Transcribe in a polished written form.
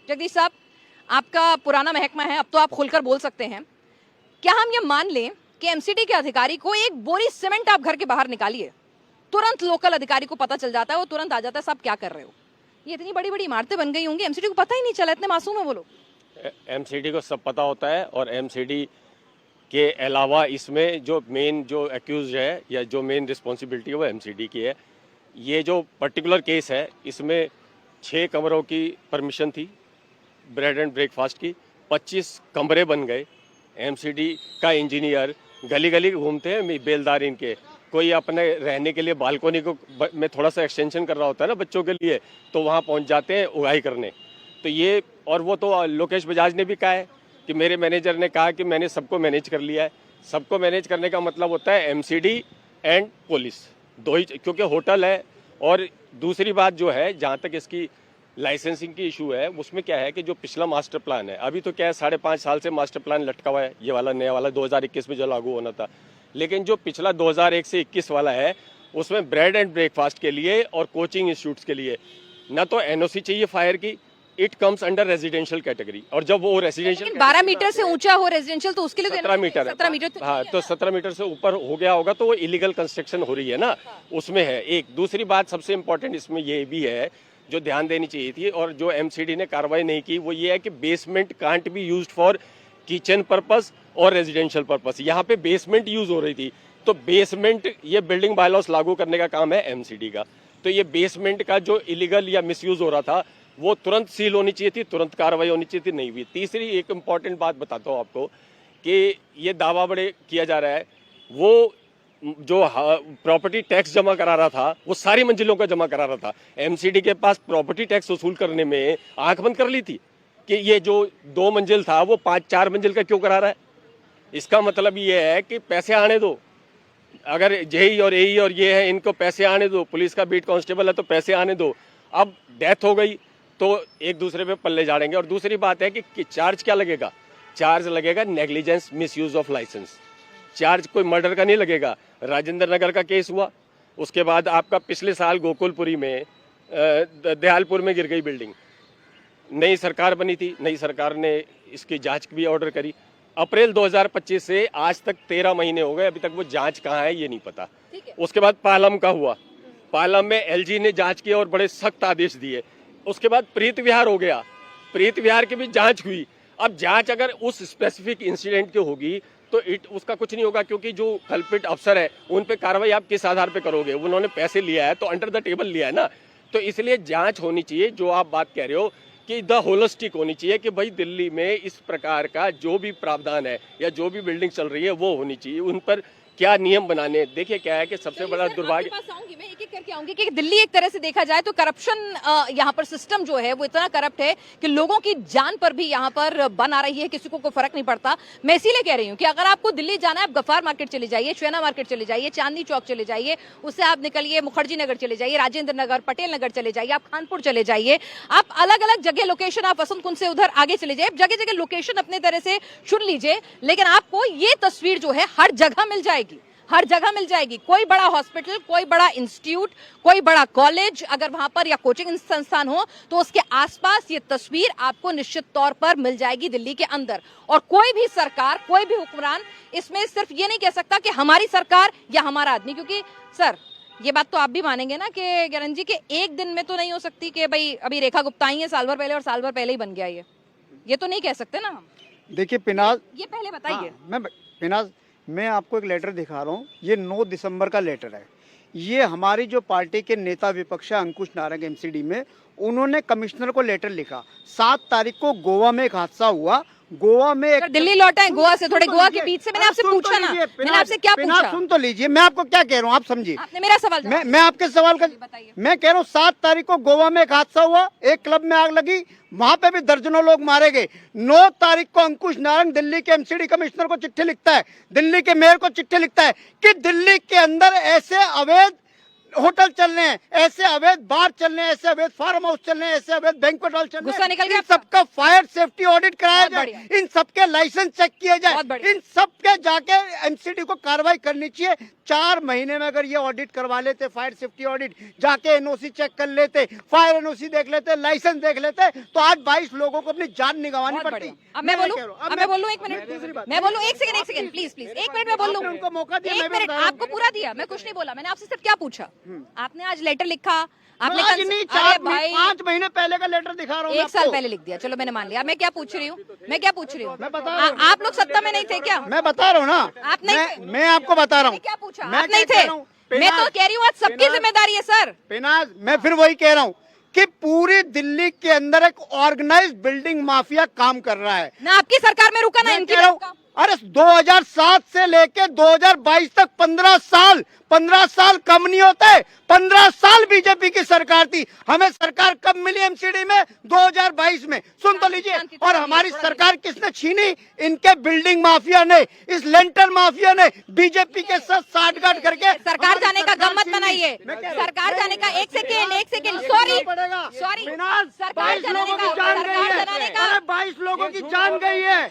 जगदीश साहब, आपका पुराना महकमा है, अब तो आप खुलकर बोल सकते हैं। क्या हम ये मान लें कि एमसीडी के अधिकारी को एक बोरी सीमेंट आप घर के बाहर निकालिए, तुरंत लोकल अधिकारी को पता चल जाता है, वो तुरंत आ जाता है, साहब क्या कर रहे हो। ये इतनी बड़ी बड़ी इमारतें बन गई होंगी, एमसीडी को पता ही नहीं चला, इतने मासूम है वो लोग। एमसीडी को सब पता होता है, और एमसीडी के अलावा इसमें जो मेन जो एक्यूज है या जो मेन रिस्पॉन्सिबिलिटी है वो एमसीडी की है। ये जो पर्टिकुलर केस है, इसमें 6 कमरों की परमिशन थी ब्रेड एंड ब्रेकफास्ट की, 25 कमरे बन गए। एमसीडी का इंजीनियर गली गली घूमते हैं बेलदार इनके, कोई अपने रहने के लिए बालकोनी को में थोड़ा सा एक्सटेंशन कर रहा होता है ना बच्चों के लिए, तो वहाँ पहुँच जाते हैं उगाही करने। तो ये, और वो तो लोकेश बजाज ने भी कहा है कि मेरे मैनेजर ने कहा कि मैंने सबको मैनेज कर लिया है। सबको मैनेज करने का मतलब होता है एमसीडी एंड पुलिस दो ही, क्योंकि होटल है। और दूसरी बात जो है, जहाँ तक इसकी लाइसेंसिंग की इशू है, उसमें क्या है कि जो पिछला मास्टर प्लान है, अभी तो क्या है 5.5 साल से मास्टर प्लान लटका हुआ है, ये वाला नया वाला 2021 में जो लागू होना था। लेकिन जो पिछला 2001 से 21 वाला है, उसमें ब्रेड एंड ब्रेकफास्ट के लिए और कोचिंग इंस्टीट्यूट्स के लिए ना तो एनओसी चाहिए फायर की, it comes under residential category. और जब वो रेजिडेंशियल 12 मीटर से ऊंचा हो रेजिडेंशियल, तो उसके लिए 17 मीटर, 17 मीटर तो हाँ, तो 17 मीटर से ऊपर हो गया होगा तो वो इलीगल कंस्ट्रक्शन हो रही है ना, उसमें है। एक दूसरी बात सबसे इम्पोर्टेंट इसमें ये भी है जो ध्यान देनी चाहिए थी और जो एमसीडी ने कार्रवाई नहीं की, वो ये है कि basement can't be used for kitchen purpose और रेजिडेंशियल पर्पस। यहाँ पे बेसमेंट यूज हो रही थी, तो बेसमेंट, ये बिल्डिंग बायलॉस लागू करने का काम है एमसीडी का। तो ये बेसमेंट का जो इलीगल या मिसयूज हो रहा था, वो तुरंत सील होनी चाहिए थी, तुरंत कार्रवाई होनी चाहिए थी, नहीं हुई। तीसरी एक इम्पॉर्टेंट बात बताता हूँ आपको कि ये दावा बड़े किया जा रहा है, वो जो प्रॉपर्टी टैक्स जमा करा रहा था, वो सारी मंजिलों का जमा करा रहा था। एमसीडी के पास प्रॉपर्टी टैक्स वसूल करने में आंख बंद कर ली थी कि ये जो 2 मंजिल था वो 5-4 मंजिल का क्यों करा रहा है। इसका मतलब ये है कि पैसे आने दो, अगर जेई और एई और ये है, इनको पैसे आने दो, पुलिस का बीट कांस्टेबल है तो पैसे आने दो। अब डेथ हो गई तो एक दूसरे पे पल्ले झाड़ेंगे। और दूसरी बात है कि चार्ज क्या लगेगा, चार्ज लगेगा negligence misuse of license, charge कोई मर्डर का नहीं लगेगा। राजेंद्र नगर का केस हुआ, उसके बाद आपका पिछले साल गोकुलपुरी में दयालपुर में गिर गई बिल्डिंग, नई सरकार बनी थी, नई सरकार ने इसकी जांच भी ऑर्डर करी। अप्रैल 2025 से आज तक 13 महीने हो गए, अभी तक वो जांच कहाँ है ये नहीं पता। उसके बाद पालम का हुआ, पालम में एलजी ने जांच की और बड़े सख्त आदेश दिए। उसके बाद प्रीत विहार हो गया, प्रीत विहार की भी जांच हुई। अब जांच अगर उस स्पेसिफिक इंसिडेंट की होगी तो उसका कुछ नहीं होगा, क्योंकि जो कल्पिट अफसर है उन पे कार्रवाई आप किस आधार पे करोगे, उन्होंने पैसे लिया है तो अंडर द टेबल लिया है ना। तो इसलिए जांच होनी चाहिए, जो आप बात कह रहे हो कि द होलिस्टिक होनी चाहिए कि भाई दिल्ली में इस प्रकार का जो भी प्रावधान है या जो भी बिल्डिंग चल रही है वो होनी चाहिए, उन पर क्या नियम बनाने। देखिए क्या है कि सबसे बड़ा दुर्भाग्य, मैं एक एक करके आऊंगी कि दिल्ली एक तरह से देखा जाए तो करप्शन यहाँ पर सिस्टम जो है वो इतना करप्ट है कि लोगों की जान पर भी यहाँ पर बन आ रही है, किसी को कोई फर्क नहीं पड़ता। मैं इसीलिए कह रही हूँ कि अगर आपको दिल्ली जाना है, आप गफ्फार मार्केट चले जाइए, शैना मार्केट चले जाइए, चांदनी चौक चले जाइए, उससे आप निकलिए मुखर्जी नगर चले जाइए, राजेंद्र नगर, पटेल नगर चले जाइए, आप खानपुर चले जाइए, आप अलग अलग जगह लोकेशन, आप वसंत कुंज से उधर आगे चले जाइए, जगह जगह लोकेशन अपने तरह से चुन लीजिए, लेकिन आपको ये तस्वीर जो है हर जगह मिल जाएगी, हर जगह मिल जाएगी। कोई बड़ा हॉस्पिटल, कोई बड़ा इंस्टीट्यूट, कोई बड़ा कॉलेज अगर वहां पर या कोचिंग संस्थान हो तो उसके आसपास ये तस्वीर आपको निश्चित तौर पर मिल जाएगी दिल्ली के अंदर। और कोई भी सरकार, कोई भी हुक्मरान इसमें सिर्फ ये नहीं कह सकता कि हमारी सरकार या हमारा आदमी, क्योंकि सर ये बात तो आप भी मानेंगे ना कि किरण जी के एक दिन में तो नहीं हो सकती कि भाई अभी रेखा गुप्ता आई है साल भर पहले और साल भर पहले ही बन गया ये तो नहीं कह सकते ना हम। देखिए पिनाज, ये पहले बताइए। पिनाज, मैं आपको एक लेटर दिखा रहा हूँ, ये 9 दिसंबर का लेटर है। ये हमारी जो पार्टी के नेता विपक्ष है अंकुश नारंग एमसीडी में, उन्होंने कमिश्नर को लेटर लिखा। 7 तारीख को गोवा में एक हादसा हुआ, गोवा में एक दिल्ली लौटा है गोवा से, थोड़े गोवा के बीच से मैंने आपसे पूछा ना, मैंने आपसे क्या पूछा, सुन तो लीजिए, मैं आपको क्या कह रहा हूँ आप समझिए। आपने मेरा सवाल, मैं आपके सवाल का, मैं कह रहा हूँ 7 तारीख को गोवा में एक हादसा हुआ, एक क्लब में आग लगी, वहां पे भी दर्जनों लोग मारे गए। 9 तारीख को अंकुश नारंग दिल्ली के एमसीडी कमिश्नर को चिट्ठी लिखता है, दिल्ली के मेयर को चिट्ठी लिखता है कि दिल्ली के अंदर ऐसे अवैध होटल चल रहे हैं, ऐसे अवैध बार चल रहे हैं, ऐसे अवैध फार्म हाउस चल रहे हैं, ऐसे अवैध बैंक्वेट हॉल चल रहे हैं। गुस्सा निकल गया इन आपका? सबका फायर सेफ्टी ऑडिट कराया बहुत जाए, बढ़िया। इन सबके लाइसेंस चेक किए जाए, बहुत बढ़िया। इन सबके जाके एमसीडी को कार्रवाई करनी चाहिए। 4 महीने में अगर ये ऑडिट करवा लेते, फायर सेफ्टी ऑडिट, जाके एनओसी चेक कर लेते, फायर एनओसी देख लेते, लाइसेंस देख लेते, तो आज 22 लोगों को अपनी जान नहीं गंवानी बहुत पड़ती। बढ़िया। अब मैं बोलूं, एक मिनट, दूसरी बात, मैं बोलूं, एक सेकंड, प्लीज, एक मिनट मैं बोल लूं। आपने उनको मौका दिया, मैं एक भी मिनट, बता रहा हूं। आपको पूरा दिया, मैं कुछ नहीं बोला, मैंने आपसे सिर्फ क्या पूछा, आपने आज लेटर लिखा, आपने आज नहीं, अरे भाई 5 महीने पहले का लेटर दिखा रहा हूँ। एक साल पहले लिख दिया, चलो मैंने मान लिया। मैं क्या पूछ रही हूँ, मैं बता रहा हूँ। आप लोग सत्ता में नहीं थे क्या? मैं बता रहा हूँ ना, आप नहीं थे। मैं आपको बता रहा हूँ। क्या पूछा? मैं आप नहीं क्या थे। कह रहा हूँ? मैं तो कह रही हूँ आज सबकी जिम्मेदारी है सर। पिनाज, मैं फिर वही कह रहा हूँ कि पूरी दिल्ली के अंदर एक ऑर्गेनाइज्ड बिल्डिंग माफिया काम कर रहा है। ना आपकी सरकार में रुका, ना मैं इनकी कह रहा हूं, रुका। अरे 2007 से लेके 2022 तक 15 साल कम नहीं होते। 15 साल बीजेपी की सरकार थी। हमें सरकार कब मिली एमसीडी में? 2022 में। सुन तो लीजिए, और हमारी सरकार किसने छीनी? इनके बिल्डिंग माफिया ने, इस लेंटर माफिया ने बीजेपी के साथ साठगांठ करके सरकार जाने का गम मत छीनी। बनाइए। मैं कह रहा हूं, सरकार जाने का एक सेकेंड, पड़ेगा। सॉरी, फिनांस, सरकार 22 लोगों की जान गई है। 22 लोगों की जान गई है।